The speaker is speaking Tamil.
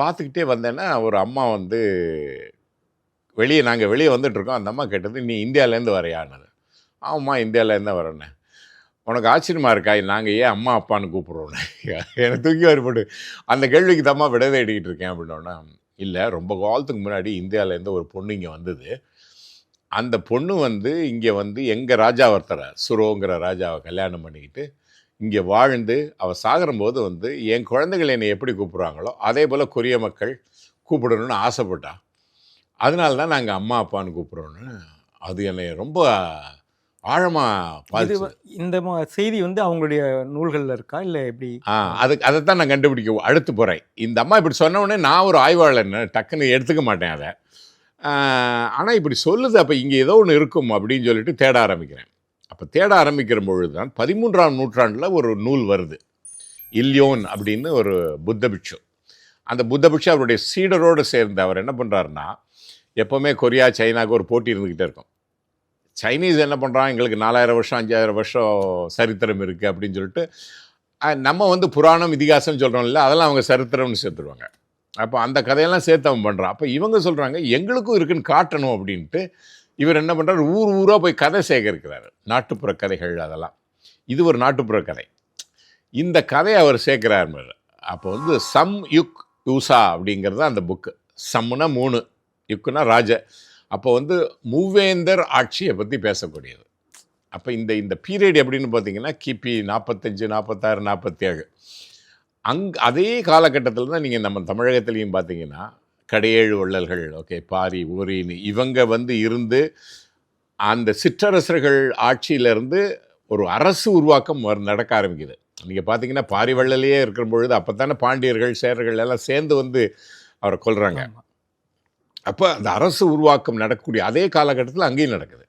பார்த்துக்கிட்டே வந்தேன்னா, ஒரு அம்மா வந்து நாங்க வெளிய வந்துட்டுருக்கோம். அந்த அம்மா கேட்டது, "நீ இந்தியாவிலேருந்து வர்றியான்னது?" "ஆமாம்மா, இந்தியாவிலேருந்து தான் வரேன்னேன்." "உனக்கு ஆச்சரியமா இருக்கா? நாங்க ஏன் அம்மா, அப்பான்னு கூப்பிடுறோன்னு?" என்னை தூக்கி வாரி போட்டு, அந்த கேள்விக்கு தாம்மா விடை தேடிக்கிட்டு இருக்கேன் அப்படின்னோன்னே, "இல்ல, ரொம்ப காலத்துக்கு முன்னாடி இந்தியாவிலேருந்து ஒரு பொண்ணு இங்க வந்தது. அந்த பொண்ணு வந்து இங்க வந்து எங்க ராஜா ஒருத்தர, சுரோங்கிற ராஜாவ கல்யாணம் பண்ணிக்கிட்டு, இங்க வாழ்ந்து, அவ சாகுறம்போது வந்து, என் குழந்தைகள் என்னை எப்படி கூப்பிடுறாங்களோ, அதே போல கொரிய மக்கள் கூப்பிடணும்னு ஆசைப்பட்டா. அதனால தான் நாங்க அம்மா, அப்பான்னு கூப்பிடுறோன்னு." அது என்னைய ரொம்ப ஆழமா இது பாதிச்சது. இந்த செய்தி வந்து அவங்களுடைய நூல்கள்ல இருக்கா? இல்ல எப்படி? அதத்தான் நான் கண்டுபிடிக்க அடுத்து போறேன். இந்த அம்மா இப்படி சொன்ன உடனே நான் ஒரு ஆய்வாளர்ன்னு டக்குன்னு எடுத்துக்க மாட்டேன் அத. ஆனா இப்படி சொல்லுது, அப்ப இங்க ஏதோ ஒண்ணு இருக்கும் அப்படின்னு சொல்லிட்டு தேட ஆரம்பிக்கிறேன். அப்ப தேட ஆரம்பிக்கிற பொழுது தான் 13ஆம் நூற்றாண்டுல ஒரு நூல் வருது. இல்யோன் அப்படின்னு ஒரு புத்த பிட்சு. அந்த புத்த பிட்சு அவருடைய சீடரோடு சேர்ந்து அவர் என்ன பண்றாருன்னா, எப்பவுமே கொரியா, சைனாவுக்கு ஒரு போட்டி இருந்துகிட்டே இருக்கும். சைனீஸ் என்ன பண்ணுறான், எங்களுக்கு 4000 வருஷம் 5000 வருஷம் சரித்திரம் இருக்குது அப்படின்னு சொல்லிட்டு, நம்ம வந்து புராணம் இதிகாசம்னு சொல்கிறோம்ல, அதெல்லாம் அவங்க சரித்திரம்னு சேர்த்துருவாங்க. அப்போ அந்த கதையெல்லாம் சேர்த்து அவன் பண்ணுறான். அப்போ இவங்க சொல்கிறாங்க, எங்களுக்கும் இருக்குன்னு காட்டணும் அப்படின்ட்டு இவர் என்ன பண்ணுறாரு, ஊர் ஊராக போய் கதை சேகரிக்கிறாரு. நாட்டுப்புற கதைகள் அதெல்லாம். இது ஒரு நாட்டுப்புற கதை. இந்த கதையை அவர் சேர்க்கிறார். அப்போ வந்து சம் யுக் யூசா அப்படிங்கிறது அந்த புக்கு. சம்முனா 3, யுக்குனா ராஜ. அப்போ வந்து மூவேந்தர் ஆட்சியை பற்றி பேசக்கூடியது. அப்போ இந்த இந்த பீரியட் எப்படின்னு பார்த்தீங்கன்னா, கிபி 45, 46, 47 அதே காலகட்டத்தில் தான் நீங்கள் நம்ம தமிழகத்திலையும் பார்த்தீங்கன்னா, கடையேழு வள்ளல்கள், ஓகே, பாரி, ஊரின்னு இவங்க வந்து இருந்து அந்த சிற்றரசர்கள் ஆட்சியிலேருந்து ஒரு அரசு உருவாக்கம் நடக்க ஆரம்பிக்குது. நீங்கள் பார்த்தீங்கன்னா, பாரி வள்ளலையே இருக்கிற பொழுது அப்போ தானே பாண்டியர்கள், சேரர்கள் எல்லாம் சேர்ந்து வந்து அவரை கொல்றாங்க. அப்போ அந்த அரசு உருவாக்கம் நடக்கக்கூடிய அதே காலகட்டத்தில் அங்கேயும் நடக்குது.